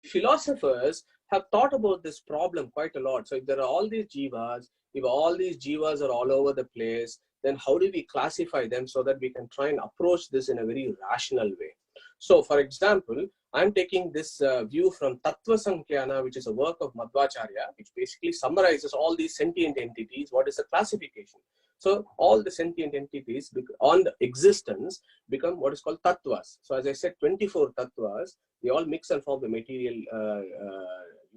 philosophers have thought about this problem quite a lot. So if there are all these jivas, if all these jivas are all over the place, then how do we classify them so that we can try and approach this in a very rational way? So for example, I'm taking this view from Tattva Sankhya, which is a work of Madhvacharya, which basically summarizes all these sentient entities. What is the classification? So all the sentient entities on the existence become what is called tattvas. So as I said, 24 tattvas, they all mix and form the material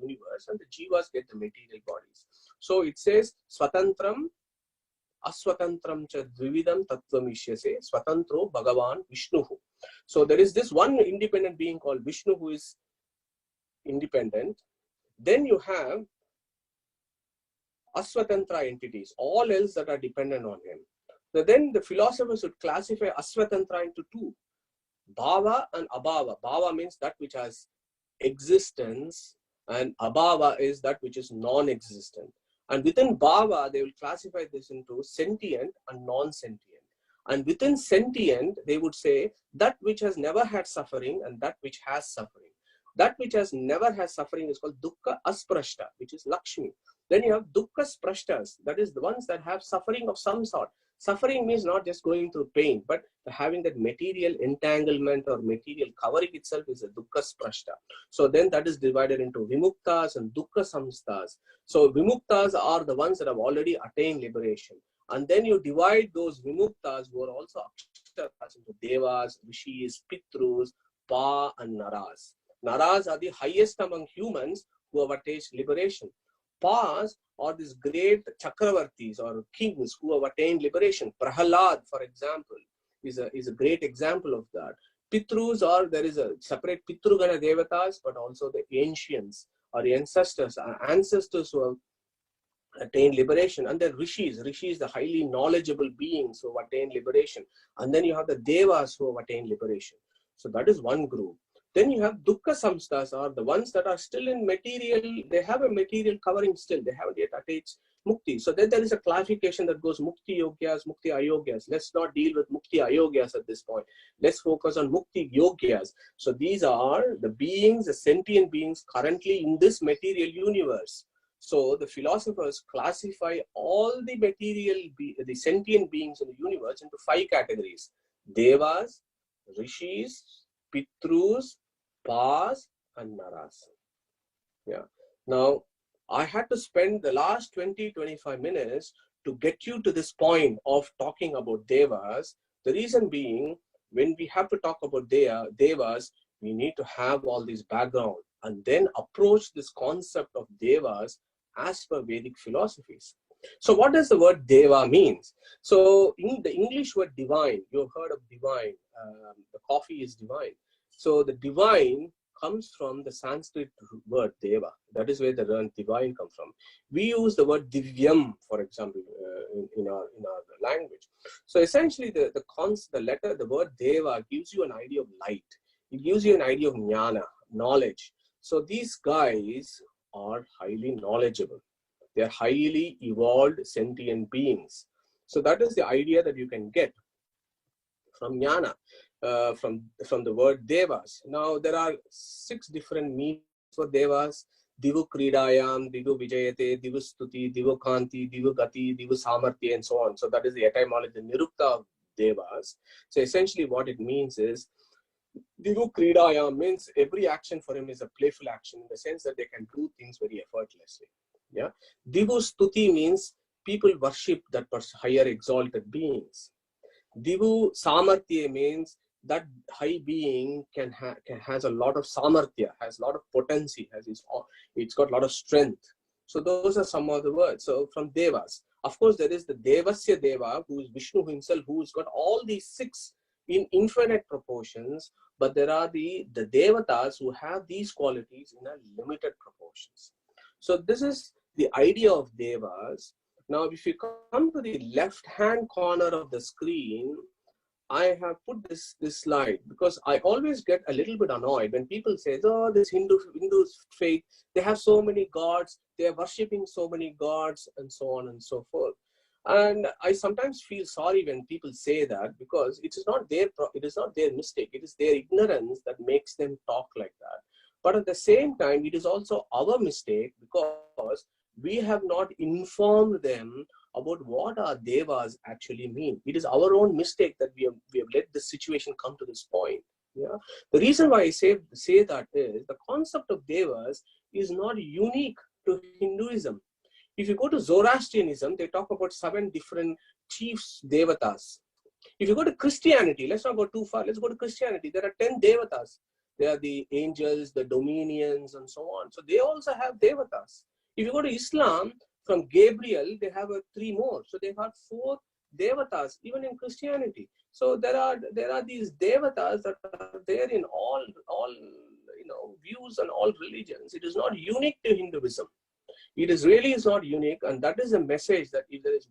universe, and the jivas get the material bodies. So it says, Swatantram, Aswatantram cha dvividam tattvamishyase, Swatantro Bhagavan Vishnuhu. So there is this one independent being called Vishnu who is independent. Then you have Aswatantra entities, all else that are dependent on him. So then the philosophers would classify Aswatantra into two, Bhava and Abhava. Bhava means that which has existence, and Abhava is that which is non-existent. And within Bhava, they will classify this into sentient and non-sentient. And within sentient, they would say that which has never had suffering and that which has suffering. That which has never had suffering is called Dukkha Asprashta, which is Lakshmi. Then you have Dukkha Sprashtas, that is the ones that have suffering of some sort. Suffering means not just going through pain, but having that material entanglement or material covering itself is a Dukkha Sprashta. So then that is divided into Vimuktas and Dukkha Samstas. So Vimuktas are the ones that have already attained liberation. And then you divide those Vimuktas who are also Aksharas into Devas, Rishis, Pitrus, Pa and Naras. Naras are the highest among humans who have attained liberation. Pas are these great Chakravartis or kings who have attained liberation. Prahalad, for example, is a great example of that. Pitrus, or there is a separate Pitrugana Devatas, but also the ancients or ancestors who have attained liberation. And then Rishis, the highly knowledgeable beings who have attained liberation. And then you have the Devas who have attained liberation. So that is one group. Then you have Dukkha Samstas, are the ones that are still in material, they have a material covering still, they haven't yet attained Mukti. So then there is a classification that goes Mukti Yogyas, Mukti Ayogyas. Let's not deal with Mukti Ayogyas at this point. Let's focus on Mukti Yogyas. So these are the beings, the sentient beings currently in this material universe. So the philosophers classify all the the sentient beings in the universe into 5 categories: Devas, Rishis, Pitrus, Pas and Naras. Yeah. Now, I had to spend the last 20-25 minutes to get you to this point of talking about Devas. The reason being, when we have to talk about Devas, we need to have all this background and then approach this concept of Devas as per Vedic philosophies. So what does the word Deva means? So in the English word divine, you've heard of divine, the coffee is divine. So the divine comes from the Sanskrit word Deva. That is where the word divine comes from. We use the word Divyam, for example, in our language. So essentially the word Deva gives you an idea of light. It gives you an idea of jnana, knowledge. So these guys are highly knowledgeable. They are highly evolved sentient beings. So that is the idea that you can get from jnana, from the word Devas. Now there are 6 different meanings for Devas: Divu Kridayam, Divu Vijayate, Divu Stuti, Divu Kanti, Divu Gati, Divu Samartya, and so on. So that is the etymology, the Nirukta of Devas. So essentially what it means is, Divu Kridayam means every action for him is a playful action in the sense that they can do things very effortlessly. Yeah. Divu Stuti means people worship that higher exalted beings. Divu Samartya means that high being has a lot of samartya, has a lot of potency, it's got a lot of strength. So those are some of the words. So from Devas, of course, there is the Devasya Deva, who is Vishnu himself, who's got all these 6 in infinite proportions, but there are the Devatas who have these qualities in a limited proportions. So this is the idea of Devas. Now, if you come to the left-hand corner of the screen, I have put this slide because I always get a little bit annoyed when people say, oh, this Hindu faith, they have so many gods, they are worshipping so many gods, and so on and so forth. And I sometimes feel sorry when people say that, because it is not their mistake. It is their ignorance that makes them talk like that. But at the same time, it is also our mistake because we have not informed them about what our devas actually mean. It is our own mistake that we have let the situation come to this point. Yeah. The reason why I say that is the concept of devas is not unique to Hinduism. If you go to Zoroastrianism, they talk about 7 different chiefs, devatas. If you go to Christianity, let's not go too far. Let's go to Christianity. There are 10 devatas. They are the angels, the dominions, and so on. So they also have devatas. If you go to Islam, from Gabriel, they have 3 more. So they have 4 devatas, even in Christianity. So there are these devatas that are there in all views and all religions. It is not unique to Hinduism. It is really is not unique, and that is a message that if there is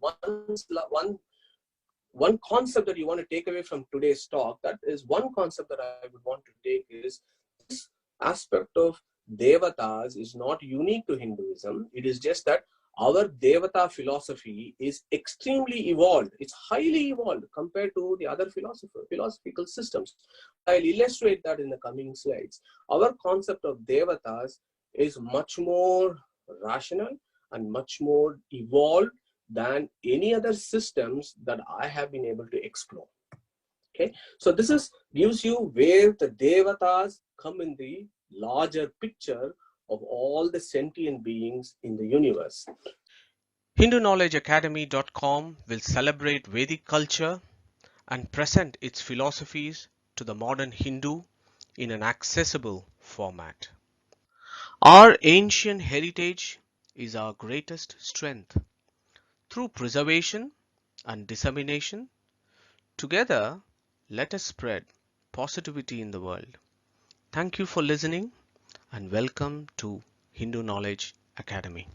one concept that you want to take away from today's talk, that is one concept that I would want to take is this aspect of devatas is not unique to Hinduism. It is just that our devata philosophy is extremely evolved. It's highly evolved compared to the other philosophical systems. I'll illustrate that in the coming slides. Our concept of devatas is much more rational and much more evolved than any other systems that I have been able to explore. Okay, so this gives you where the devatas come in the larger picture of all the sentient beings in the universe. HinduKnowledgeAcademy.com will celebrate Vedic culture and present its philosophies to the modern Hindu in an accessible format. Our ancient heritage is our greatest strength. Through preservation and dissemination, together let us spread positivity in the world. Thank you for listening and welcome to Hindu Knowledge Academy.